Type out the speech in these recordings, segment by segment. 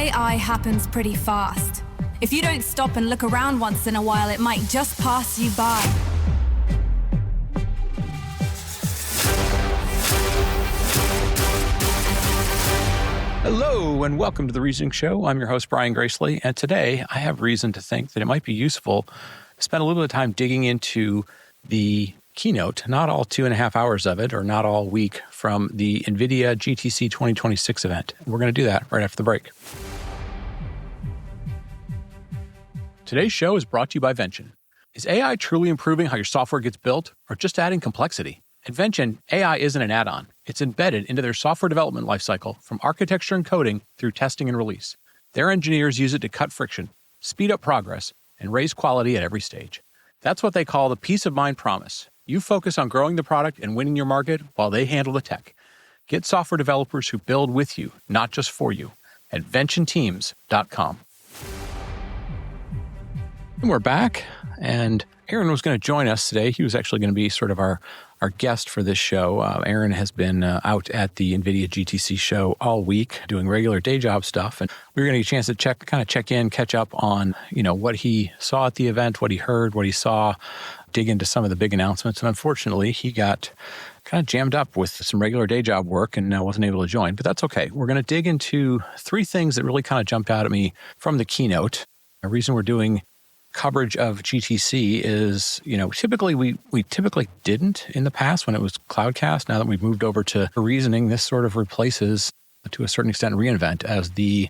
AI happens pretty fast. If you don't stop and look around once in a while, it might just pass you by. Hello, and welcome to The Reasoning Show. I'm your host, Brian Gracely, and today I have reason to think that it might be useful to spend a little bit of time digging into the keynote, not all 2.5 hours of it, or not all week, from the NVIDIA GTC 2026 event. We're going to do that right after the break. Today's show is brought to you by VENTION. Is AI truly improving how your software gets built, or just adding complexity? At VENTION, AI isn't an add-on. It's embedded into their software development lifecycle, from architecture and coding through testing and release. Their engineers use it to cut friction, speed up progress, and raise quality at every stage. That's what they call the peace of mind promise. You focus on growing the product and winning your market while they handle the tech. Get software developers who build with you, not just for you, at VentionTeams.com. And we're back, and Aaron was going to join us today. He was actually going to be sort of our guest for this show. Aaron has been out at the NVIDIA GTC show all week doing regular day job stuff, and we were going to get a chance to check in, catch up on, what he saw at the event, what he heard, what he saw, dig into some of the big announcements. And unfortunately, he got kind of jammed up with some regular day job work and wasn't able to join, but that's okay. We're going to dig into 3 things that really kind of jumped out at me from the keynote. The reason we're doing coverage of GTC is, typically we typically didn't in the past when it was Cloudcast. Now that we've moved over to Reasoning, this sort of replaces, to a certain extent, reInvent as the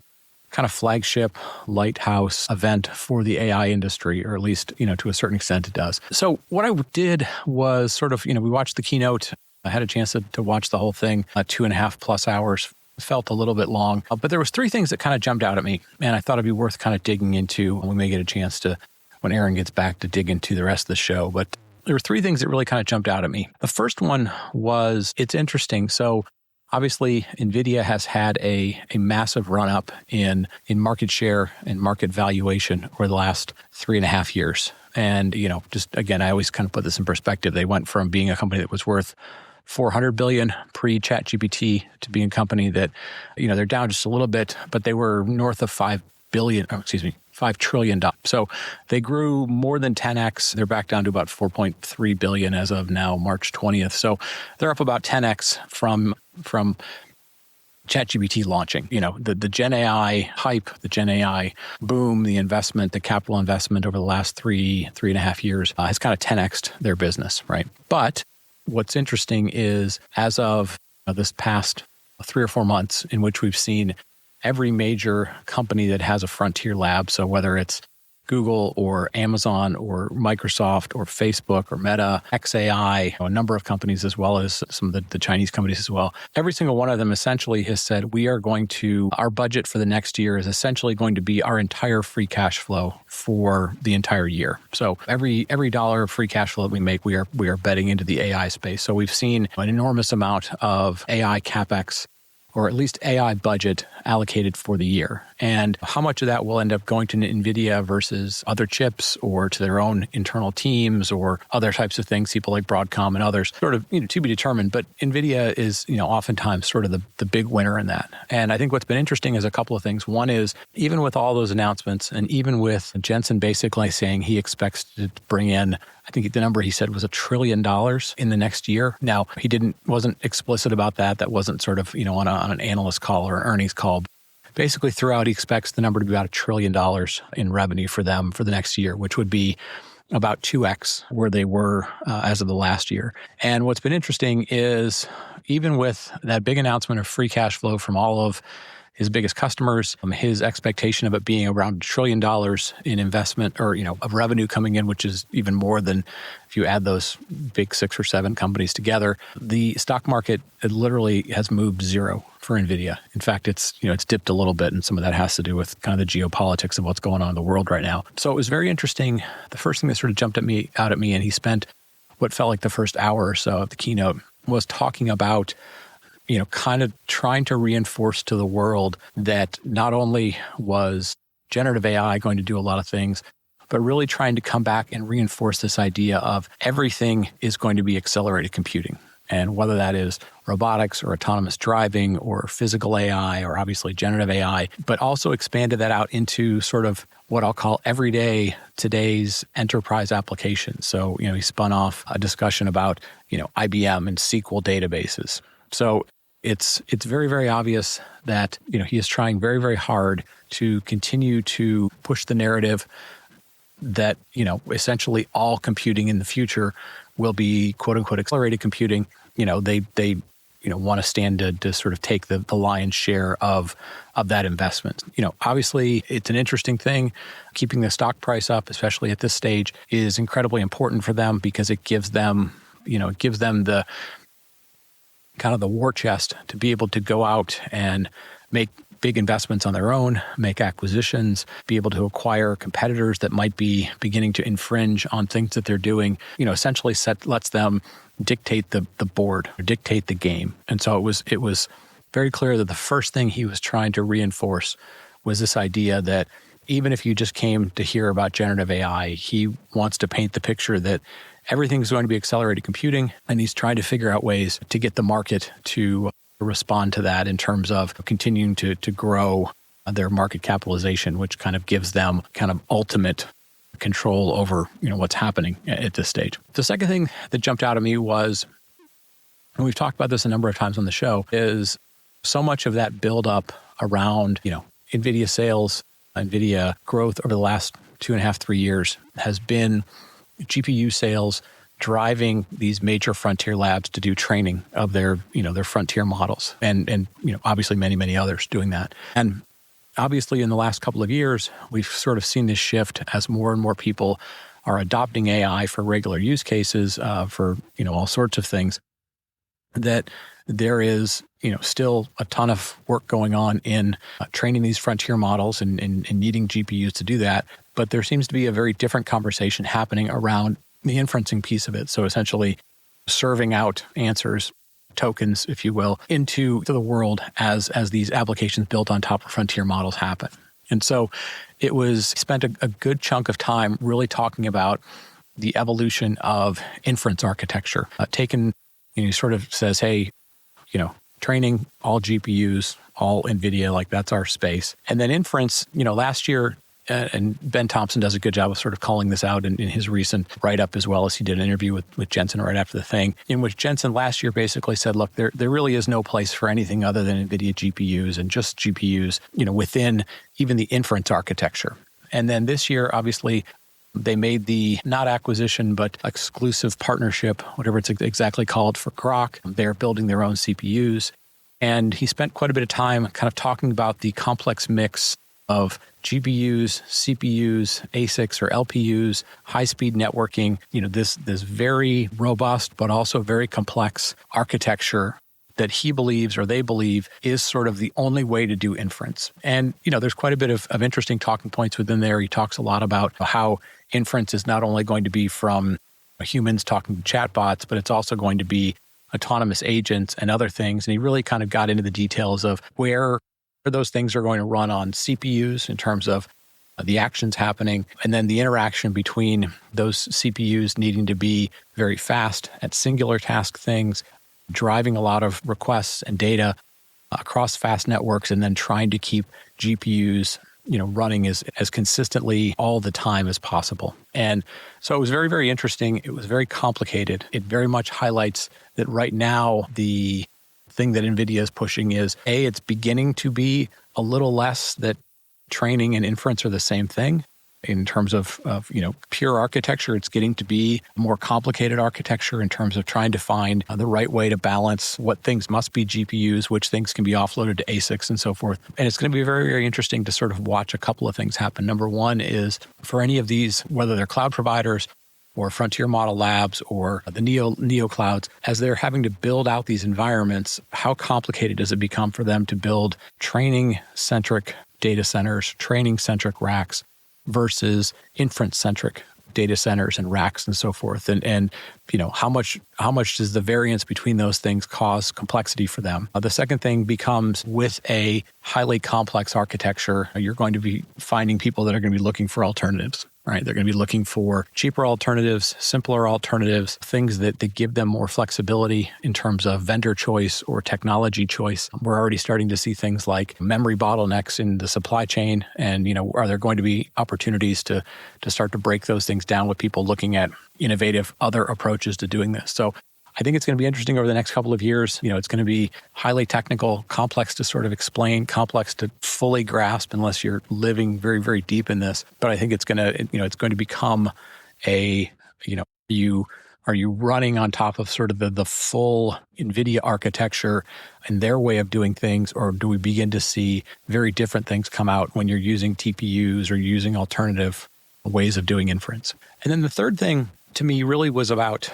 kind of flagship lighthouse event for the AI industry, or at least, to a certain extent it does. So what I did was sort of, we watched the keynote. I had a chance to watch the whole thing, 2.5 plus hours. Felt a little bit long, but there was 3 things that kind of jumped out at me, and I thought it'd be worth kind of digging into. We may get a chance to, when Aaron gets back, to dig into the rest of the show, but there were 3 things that really kind of jumped out at me. The first one was, it's interesting. So obviously, NVIDIA has had a massive run-up in market share and market valuation over the last 3.5 years. And, just again, I always kind of put this in perspective. They went from being a company that was worth $400 billion pre-ChatGPT to being a company that, they're down just a little bit, but they were north of $5 trillion. So they grew more than 10x. They're back down to about 4.3 billion as of now, March 20th. So they're up about 10x from ChatGPT launching. The Gen AI hype, the Gen AI boom, the investment, the capital investment over the last 3.5 years has kind of 10x'd their business, right? But what's interesting is, as of this past 3 or 4 months, in which we've seen every major company that has a frontier lab, so whether it's Google or Amazon or Microsoft or Facebook or Meta, XAI, a number of companies, as well as some of the Chinese companies as well. Every single one of them essentially has said, our budget for the next year is essentially going to be our entire free cash flow for the entire year. So every dollar of free cash flow that we make, we are betting into the AI space. So we've seen an enormous amount of AI CapEx, or at least AI budget, allocated for the year. And how much of that will end up going to NVIDIA versus other chips, or to their own internal teams, or other types of things, people like Broadcom and others, sort of, to be determined. But NVIDIA is, oftentimes sort of the big winner in that. And I think what's been interesting is a couple of things. One is, even with all those announcements, and even with Jensen basically saying he expects to bring in, I think the number he said was $1 trillion in the next year. Now, he wasn't explicit about that. That wasn't sort of, on an analyst call or an earnings call. Basically, throughout, he expects the number to be about $1 trillion in revenue for them for the next year, which would be about 2x where they were as of the last year. And what's been interesting is, even with that big announcement of free cash flow from all of his biggest customers, his expectation of it being around $1 trillion in investment, or, of revenue coming in, which is even more than if you add those big 6 or 7 companies together. The stock market, it literally has moved zero for NVIDIA. In fact, it's dipped a little bit, and some of that has to do with kind of the geopolitics of what's going on in the world right now. So it was very interesting. The first thing that sort of jumped out at me, and he spent what felt like the first hour or so of the keynote, was talking about kind of trying to reinforce to the world that not only was generative AI going to do a lot of things, but really trying to come back and reinforce this idea of everything is going to be accelerated computing. And whether that is robotics or autonomous driving or physical AI or obviously generative AI, but also expanded that out into sort of what I'll call everyday today's enterprise applications. So, he spun off a discussion about, IBM and SQL databases. So it's very, very obvious that, he is trying very, very hard to continue to push the narrative that, essentially all computing in the future will be quote unquote accelerated computing. They want to stand to sort of take the lion's share of that investment. Obviously it's an interesting thing. Keeping the stock price up, especially at this stage, is incredibly important for them because it gives them the kind of the war chest to be able to go out and make big investments on their own, make acquisitions, be able to acquire competitors that might be beginning to infringe on things that they're doing, essentially lets them dictate the board or dictate the game. And so it was very clear that the first thing he was trying to reinforce was this idea that even if you just came to hear about generative AI, he wants to paint the picture that everything's going to be accelerated computing, and he's trying to figure out ways to get the market to respond to that in terms of continuing to grow their market capitalization, which kind of gives them kind of ultimate control over what's happening at this stage. The second thing that jumped out at me was, and we've talked about this a number of times on the show, is so much of that buildup around NVIDIA sales, NVIDIA growth over the last 2.5, 3 years has been GPU sales driving these major frontier labs to do training of their frontier models, and obviously many others doing that. And obviously in the last couple of years, we've sort of seen this shift as more and more people are adopting AI for regular use cases, for all sorts of things, that there is still a ton of work going on in training these frontier models and needing GPUs to do that. But there seems to be a very different conversation happening around the inferencing piece of it. So essentially serving out answers, tokens, if you will, into the world as these applications built on top of frontier models happen. And so it was spent a good chunk of time really talking about the evolution of inference architecture. He sort of says, hey, training, all GPUs, all NVIDIA, like that's our space. And then inference, last year, and Ben Thompson does a good job of sort of calling this out in his recent write-up, as well as he did an interview with Jensen right after the thing, in which Jensen last year basically said, look, there really is no place for anything other than NVIDIA GPUs and just GPUs, within even the inference architecture. And then this year, obviously, they made the not acquisition, but exclusive partnership, whatever it's exactly called, for Grok. They're building their own CPUs. And he spent quite a bit of time kind of talking about the complex mix of GPUs, CPUs, ASICs or LPUs, high-speed networking, this very robust but also very complex architecture that he believes, or they believe, is sort of the only way to do inference. And, there's quite a bit of interesting talking points within there. He talks a lot about how inference is not only going to be from humans talking to chatbots, but it's also going to be autonomous agents and other things. And he really kind of got into the details of where those things are going to run on CPUs in terms of the actions happening, and then the interaction between those CPUs needing to be very fast at singular task things, driving a lot of requests and data across fast networks, and then trying to keep GPUs running as consistently all the time as possible. And so it was very, very interesting. It was very complicated. It very much highlights that right now the thing that NVIDIA is pushing is, it's beginning to be a little less that training and inference are the same thing. In terms of pure architecture, it's getting to be a more complicated architecture in terms of trying to find the right way to balance what things must be GPUs, which things can be offloaded to ASICs and so forth. And it's going to be very, very interesting to sort of watch a couple of things happen. Number one is for any of these, whether they're cloud providers or frontier model labs or the neo clouds, as they're having to build out these environments, how complicated does it become for them to build training-centric data centers, training-centric racks, versus inference-centric data centers and racks and so forth, and how much does the variance between those things cause complexity for them? The second thing becomes, with a highly complex architecture, you're going to be finding people that are going to be looking for alternatives. right? They're going to be looking for cheaper alternatives, simpler alternatives, things that give them more flexibility in terms of vendor choice or technology choice. We're already starting to see things like memory bottlenecks in the supply chain. And, are there going to be opportunities to start to break those things down with people looking at innovative other approaches to doing this? So I think it's going to be interesting over the next couple of years. It's going to be highly technical, complex to sort of explain, complex to fully grasp unless you're living very, very deep in this. But I think it's going to become are you running on top of sort of the full NVIDIA architecture and their way of doing things, or do we begin to see very different things come out when you're using TPUs or using alternative ways of doing inference? And then the third thing to me really was about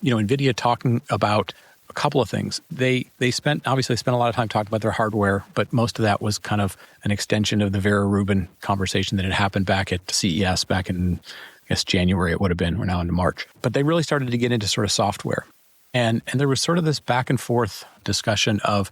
NVIDIA talking about a couple of things. They spent a lot of time talking about their hardware, but most of that was kind of an extension of the Vera Rubin conversation that had happened back at CES back in, I guess, January it would have been. We're now into March. But they really started to get into sort of software. And there was sort of this back and forth discussion of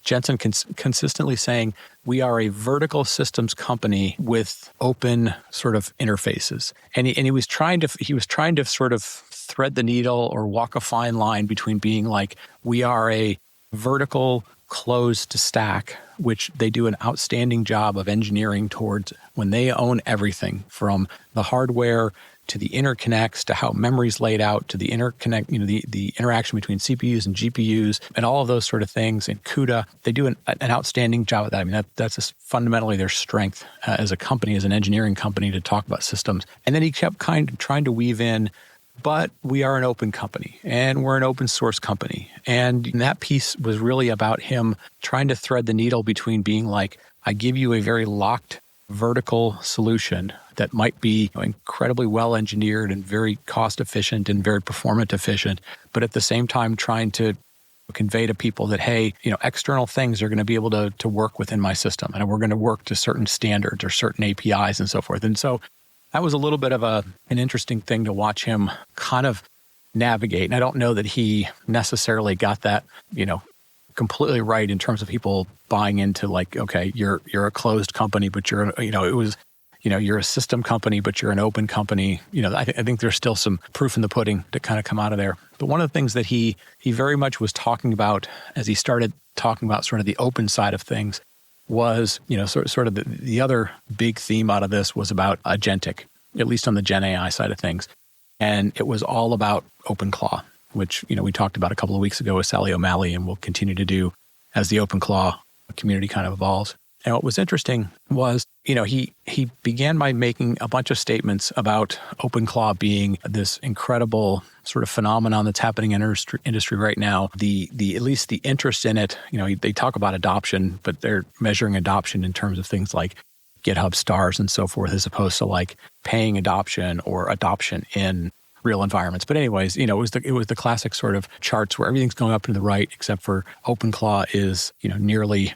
Jensen consistently saying, we are a vertical systems company with open sort of interfaces. And he was trying to sort of thread the needle or walk a fine line between being like, we are a vertical closed stack, which they do an outstanding job of engineering towards when they own everything from the hardware to the interconnects, to how memory's laid out, to the interconnect, the interaction between CPUs and GPUs, and all of those sort of things. And CUDA, they do an outstanding job at that. I mean, that's just fundamentally their strength as a company, as an engineering company, to talk about systems. And then he kept kind of trying to weave in, but we are an open company and we're an open source company. And that piece was really about him trying to thread the needle between being like, I give you a very locked vertical solution that might be incredibly well engineered and very cost efficient and very performant efficient, but at the same time trying to convey to people that, hey, external things are going to be able to work within my system, and we're going to work to certain standards or certain APIs and so forth. And so that was a little bit of an interesting thing to watch him kind of navigate. And I don't know that he necessarily got that, completely right in terms of people buying into like, okay, you're a closed company, but you're a system company, but you're an open company. I think there's still some proof in the pudding to kind of come out of there. But one of the things that he very much was talking about as he started talking about sort of the open side of things was, sort of the other big theme out of this was about agentic, at least on the Gen AI side of things. And it was all about OpenClaw, which, we talked about a couple of weeks ago with Sally O'Malley and will continue to do as the OpenClaw community kind of evolves. And what was interesting was, he began by making a bunch of statements about OpenClaw being this incredible sort of phenomenon that's happening in industry right now. At least the interest in it, they talk about adoption, but they're measuring adoption in terms of things like GitHub stars and so forth, as opposed to like paying adoption or adoption in real environments. But anyways, it was the classic sort of charts where everything's going up and to the right, except for OpenClaw is, nearly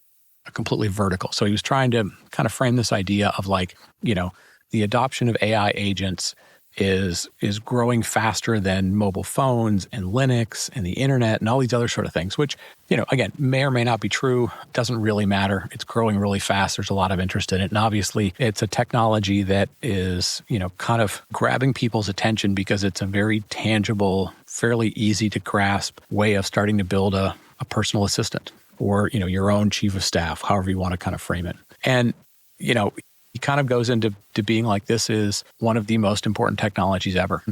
completely vertical. So he was trying to kind of frame this idea of like, the adoption of AI agents is growing faster than mobile phones and Linux and the internet and all these other sort of things, which, again, may or may not be true. Doesn't really matter. It's growing really fast. There's a lot of interest in it. And obviously it's a technology that is, kind of grabbing people's attention because it's a very tangible, fairly easy to grasp way of starting to build a personal assistant or, your own chief of staff, however you want to kind of frame it. And, he kind of goes into being like, this is one of the most important technologies ever.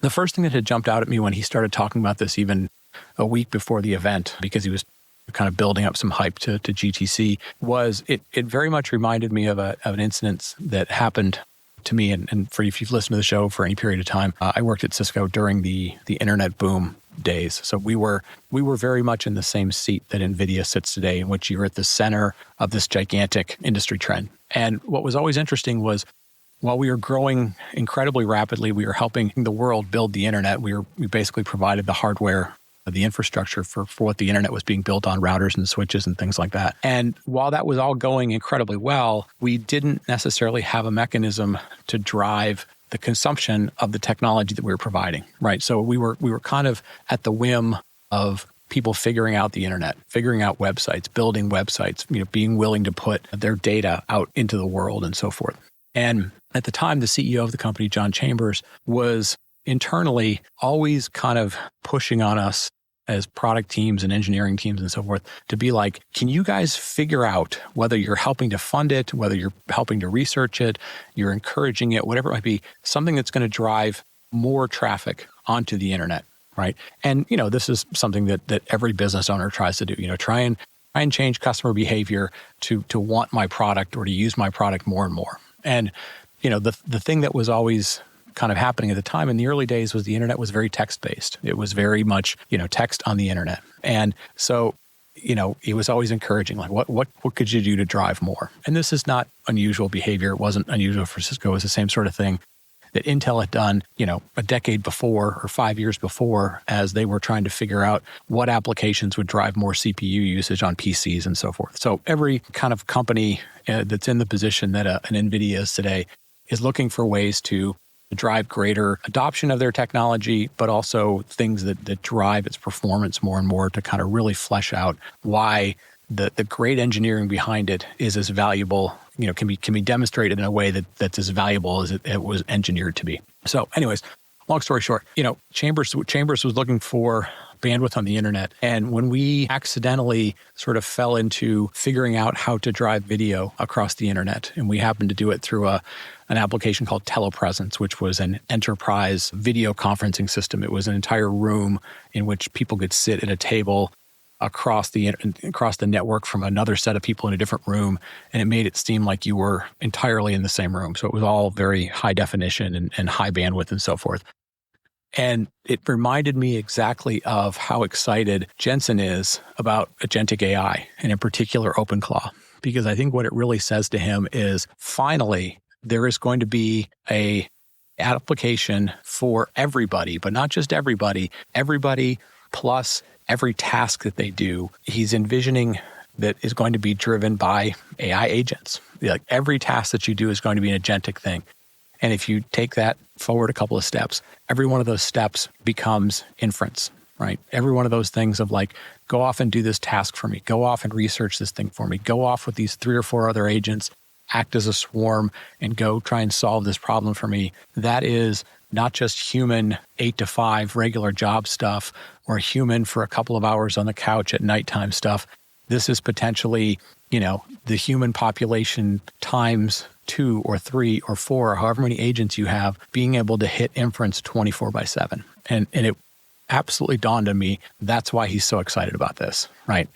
The first thing that had jumped out at me when he started talking about this even a week before the event, because he was kind of building up some hype to GTC, was it very much reminded me of an incident that happened to me. And for if you've listened to the show for any period of time, I worked at Cisco during the internet boom days. So we were very much in the same seat that NVIDIA sits today, in which you're at the center of this gigantic industry trend. And what was always interesting was, while we were growing incredibly rapidly, we were helping the world build the internet. We basically provided the hardware, the infrastructure for what the internet was being built on, routers and switches and things like that. And while that was all going incredibly well, we didn't necessarily have a mechanism to drive the consumption of the technology that we were providing, right? So we were kind of at the whim of people figuring out the internet, figuring out websites, building websites, being willing to put their data out into the world and so forth. And At the time, the CEO of the company, John Chambers, was internally always kind of pushing on us as product teams and engineering teams and so forth to be like, can you guys figure out whether you're helping to fund it, whether you're helping to research it, you're encouraging it, whatever it might be, something that's going to drive more traffic onto the internet, right? And, this is something that every business owner tries to do, try and change customer behavior to want my product or to use my product more and more. And, the thing that was always kind of happening at the time in the early days was the internet was very text-based. It was very much, text on the internet. And so, it was always encouraging, like, what could you do to drive more? And this is not unusual behavior. It wasn't unusual for Cisco. It was the same sort of thing that Intel had done, a decade before or 5 years before, as they were trying to figure out what applications would drive more CPU usage on PCs and so forth. So every kind of company that's in the position that an NVIDIA is today is looking for ways to drive greater adoption of their technology, but also things that drive its performance more and more to kind of really flesh out why the great engineering behind it is as valuable, can be demonstrated in a way that's as valuable as it was engineered to be. So anyways, long story short, Chambers was looking for bandwidth on the internet. And when we accidentally sort of fell into figuring out how to drive video across the internet, and we happened to do it through an application called Telepresence, which was an enterprise video conferencing system. It was an entire room in which people could sit at a table across the network from another set of people in a different room, and it made it seem like you were entirely in the same room. So it was all very high definition and high bandwidth and so forth. And it reminded me exactly of how excited Jensen is about agentic AI, and in particular OpenClaw, because I think what it really says to him is finally there is going to be a application for everybody, but not just everybody plus every task that they do. He's envisioning that is going to be driven by AI agents. Like every task that you do is going to be an agentic thing. And if you take that forward a couple of steps, every one of those steps becomes inference, right? Every one of those things of like, go off and do this task for me, go off and research this thing for me, go off with these 3 or 4 other agents, act as a swarm, and go try and solve this problem for me. That is not just human 8 to 5 regular job stuff or human for a couple of hours on the couch at nighttime stuff. This is potentially, the human population times 2 or 3 or 4, or however many agents you have, being able to hit inference 24/7. And it absolutely dawned on me, that's why he's so excited about this, right?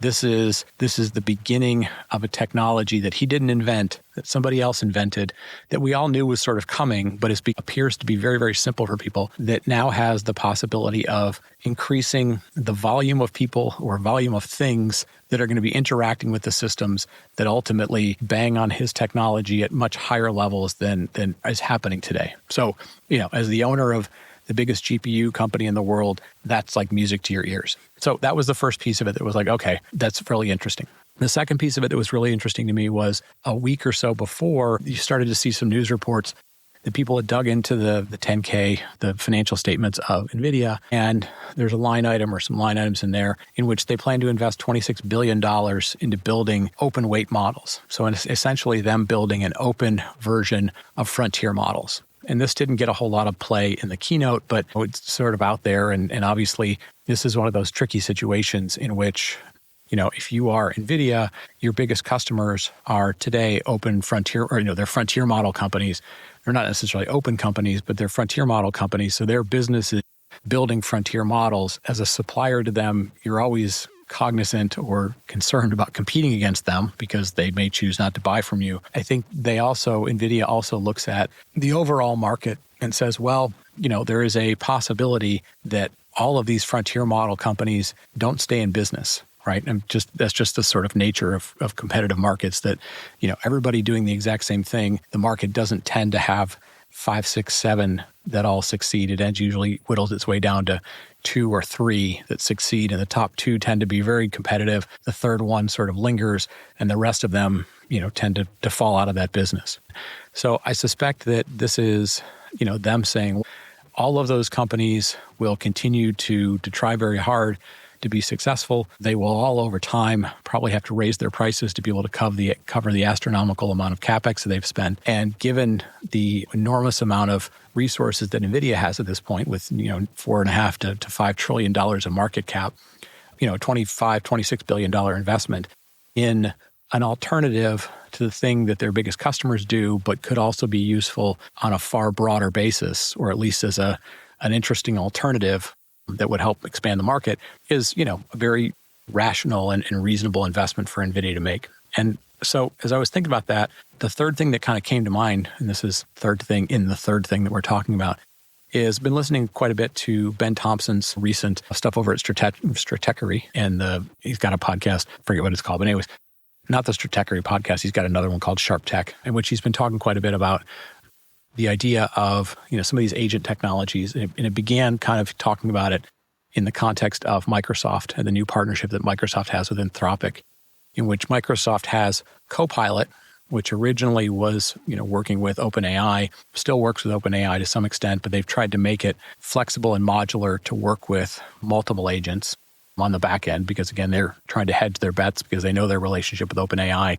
This is the beginning of a technology that he didn't invent, that somebody else invented, that we all knew was sort of coming, but appears to be very, very simple for people, that now has the possibility of increasing the volume of people or volume of things that are going to be interacting with the systems that ultimately bang on his technology at much higher levels than is happening today. So, as the owner of the biggest GPU company in the world, that's like music to your ears. So that was the first piece of it that was like, okay, that's really interesting. The second piece of it that was really interesting to me was a week or so before, you started to see some news reports that people had dug into the 10K, the financial statements of NVIDIA, and there's a line item or some line items in there in which they plan to invest $26 billion into building open weight models. So essentially them building an open version of frontier models. And this didn't get a whole lot of play in the keynote, but it's sort of out there. And obviously, this is one of those tricky situations in which, if you are NVIDIA, your biggest customers are today open frontier, or, they're frontier model companies. They're not necessarily open companies, but they're frontier model companies. So their business is building frontier models. As a supplier to them, you're always cognizant or concerned about competing against them because they may choose not to buy from you. I think NVIDIA also looks at the overall market and says, well, there is a possibility that all of these frontier model companies don't stay in business, right? And that's just the sort of nature of competitive markets that, everybody doing the exact same thing, the market doesn't tend to have 5, 6, 7 that all succeed. It usually whittles its way down to 2 or 3 that succeed, and the top 2 tend to be very competitive. The third one sort of lingers, and the rest of them, tend to fall out of that business. So I suspect that this is, them saying all of those companies will continue to try very hard to be successful. They will all over time probably have to raise their prices to be able to cover the astronomical amount of CapEx that they've spent. And given the enormous amount of resources that NVIDIA has at this point with, $4.5 to $5 trillion of market cap, $26 billion investment in an alternative to the thing that their biggest customers do, but could also be useful on a far broader basis, or at least as an interesting alternative that would help expand the market, is, a very rational and reasonable investment for NVIDIA to make. And so as I was thinking about that, the third thing that kind of came to mind, and this is third thing in the third thing that we're talking about, is been listening quite a bit to Ben Thompson's recent stuff over at Stratechery, and he's got a podcast, forget what it's called, but anyways, not the Stratechery podcast. He's got another one called Sharp Tech, in which he's been talking quite a bit about the idea of, some of these agent technologies. And it began kind of talking about it in the context of Microsoft and the new partnership that Microsoft has with Anthropic, in which Microsoft has Copilot, which originally was, working with OpenAI, still works with OpenAI to some extent, but they've tried to make it flexible and modular to work with multiple agents on the back end, because again, they're trying to hedge their bets because they know their relationship with OpenAI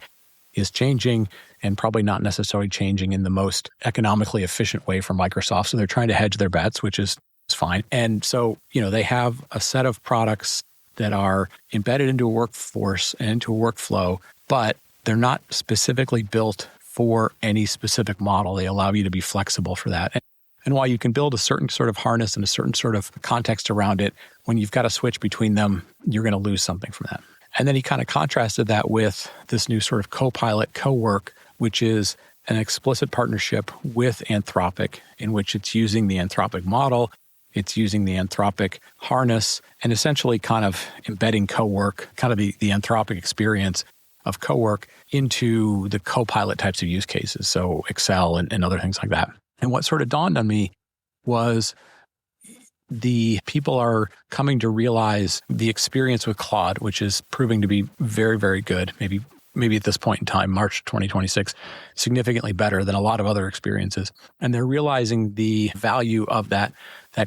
is changing and probably not necessarily changing in the most economically efficient way for Microsoft. So they're trying to hedge their bets, which is fine. And so, they have a set of products that are embedded into a workforce and into a workflow, but they're not specifically built for any specific model. They allow you to be flexible for that. And while you can build a certain sort of harness and a certain sort of context around it, when you've got to switch between them, you're going to lose something from that. And then he kind of contrasted that with this new sort of Copilot co-work, which is an explicit partnership with Anthropic, in which it's using the Anthropic model, it's using the Anthropic harness, and essentially kind of embedding co-work, kind of the Anthropic experience of co-work into the Copilot types of use cases, so Excel and other things like that. And what sort of dawned on me was the people are coming to realize the experience with Claude, which is proving to be very, very good, maybe at this point in time, March 2026, significantly better than a lot of other experiences. And they're realizing the value of that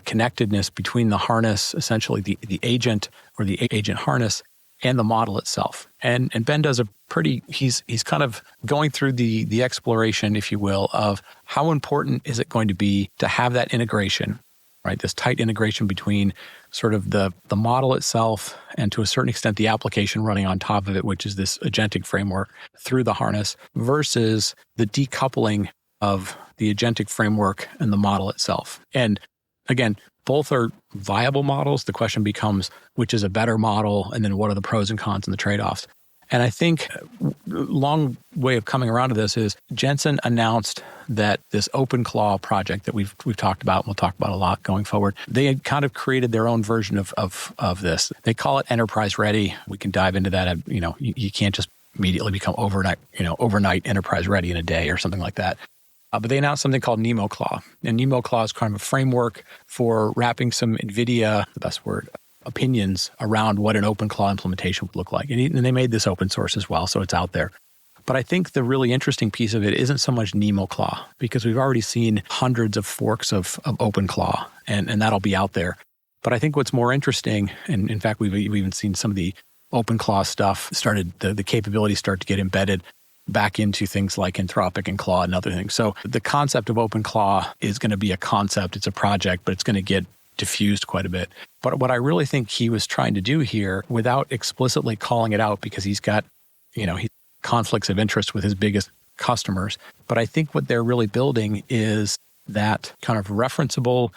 connectedness between the harness, essentially the agent or the agent harness, and the model itself. And Ben does he's kind of going through the exploration, if you will, of how important is it going to be to have that integration, right? This tight integration between sort of the model itself and to a certain extent the application running on top of it, which is this agentic framework through the harness, versus the decoupling of the agentic framework and the model itself. And again, both are viable models. The question becomes, which is a better model? And then what are the pros and cons and the trade-offs? And I think long way of coming around to this is Jensen announced that this OpenClaw project that we've talked about, and we'll talk about a lot going forward, they had kind of created their own version of this. They call it enterprise ready. We can dive into that. You can't just immediately become overnight enterprise ready in a day or something like that. But they announced something called NemoClaw. And NemoClaw is kind of a framework for wrapping some NVIDIA, the best word, opinions around what an OpenClaw implementation would look like. And they made this open source as well, so it's out there. But I think the really interesting piece of it isn't so much NemoClaw, because we've already seen hundreds of forks of OpenClaw, and that'll be out there. But I think what's more interesting, and in fact, we've even seen some of the OpenClaw stuff the capabilities start to get embedded back into things like Anthropic and Claude and other things. So the concept of OpenClaw is going to be a concept, it's a project, but it's going to get diffused quite a bit. But what I really think he was trying to do here, without explicitly calling it out, because he's got, he conflicts of interest with his biggest customers, but I think what they're really building is that kind of referenceable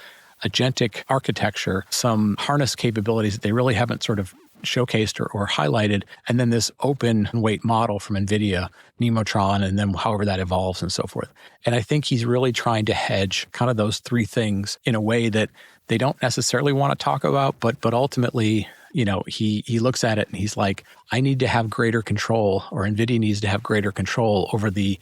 agentic architecture, some harness capabilities that they really haven't sort of showcased or highlighted, and then this open weight model from NVIDIA, Nemotron, and then however that evolves and so forth. And I think he's really trying to hedge kind of those three things in a way that they don't necessarily want to talk about, but ultimately, he looks at it and he's like, I need to have greater control, or NVIDIA needs to have greater control over the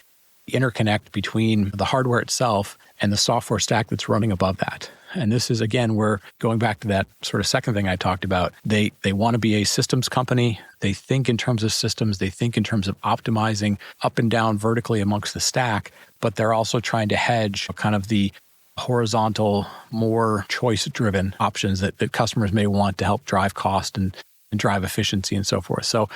interconnect between the hardware itself and the software stack that's running above that. And this is, again, we're going back to that sort of second thing I talked about. They want to be a systems company. They think in terms of systems. They think in terms of optimizing up and down vertically amongst the stack, but they're also trying to hedge kind of the horizontal, more choice-driven options that customers may want to help drive cost and drive efficiency and so forth. So,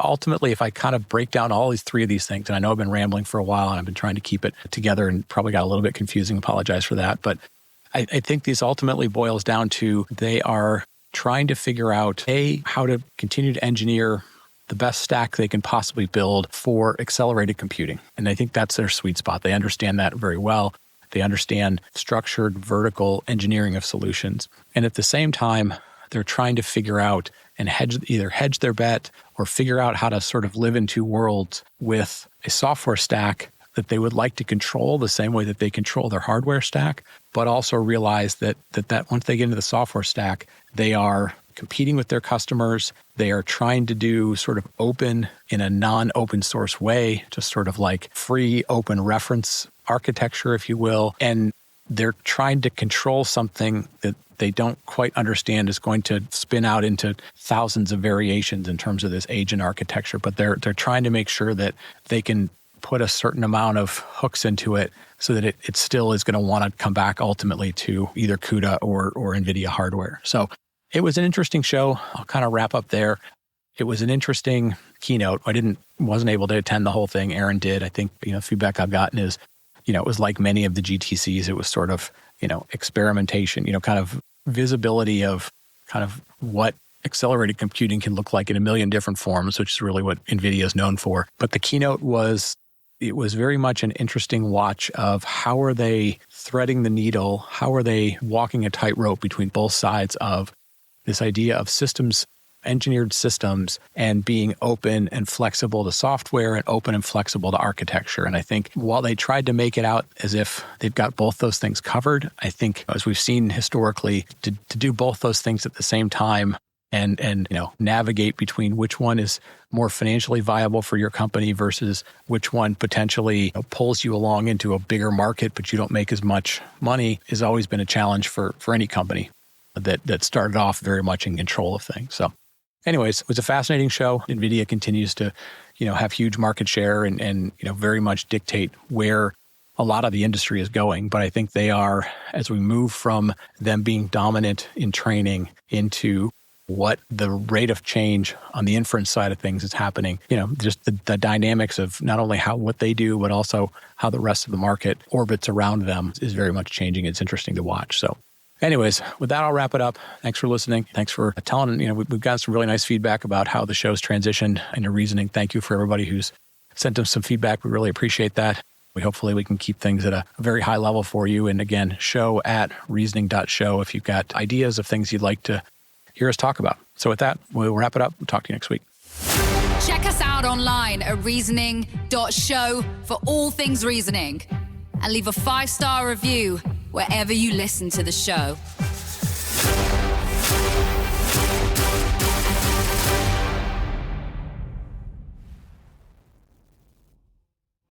ultimately, if I kind of break down all these three of these things, and I know I've been rambling for a while and I've been trying to keep it together and probably got a little bit confusing, apologize for that. But I think this ultimately boils down to they are trying to figure out, how to continue to engineer the best stack they can possibly build for accelerated computing. And I think that's their sweet spot. They understand that very well. They understand structured vertical engineering of solutions. And at the same time, they're trying to figure out and either hedge their bet or figure out how to sort of live in two worlds with a software stack that they would like to control the same way that they control their hardware stack, but also realize that once they get into the software stack, they are competing with their customers. They are trying to do sort of open in a non-open source way, just sort of like free open reference architecture, if you will. And they're trying to control something that they don't quite understand is going to spin out into thousands of variations in terms of this agent architecture. But they're trying to make sure that they can put a certain amount of hooks into it so that it still is going to want to come back ultimately to either CUDA or NVIDIA hardware. So it was an interesting show. I'll kind of wrap up there. It was an interesting keynote. Wasn't able to attend the whole thing. Aaron did. I think, feedback I've gotten is, it was like many of the GTCs. It was sort of, experimentation, kind of visibility of kind of what accelerated computing can look like in a million different forms, which is really what NVIDIA is known for. But the keynote was very much an interesting watch of how are they threading the needle? How are they walking a tightrope between both sides of this idea of engineered systems and being open and flexible to software and open and flexible to architecture. And I think while they tried to make it out as if they've got both those things covered, I think as we've seen historically, to do both those things at the same time and navigate between which one is more financially viable for your company versus which one potentially pulls you along into a bigger market, but you don't make as much money, has always been a challenge for any company that started off very much in control of things. So anyways, it was a fascinating show. NVIDIA continues to, have huge market share and very much dictate where a lot of the industry is going. But I think they are, as we move from them being dominant in training into what the rate of change on the inference side of things is happening, just the dynamics of not only what they do, but also how the rest of the market orbits around them is very much changing. It's interesting to watch. So anyways, with that, I'll wrap it up. Thanks for listening. Thanks for telling, we've got some really nice feedback about how the show's transitioned into reasoning. Thank you for everybody who's sent us some feedback. We really appreciate that. Hopefully we can keep things at a very high level for you. And again, show@reasoning.show if you've got ideas of things you'd like to hear us talk about. So with that, we'll wrap it up. We'll talk to you next week. Check us out online at reasoning.show for all things reasoning. And leave a 5-star review wherever you listen to the show.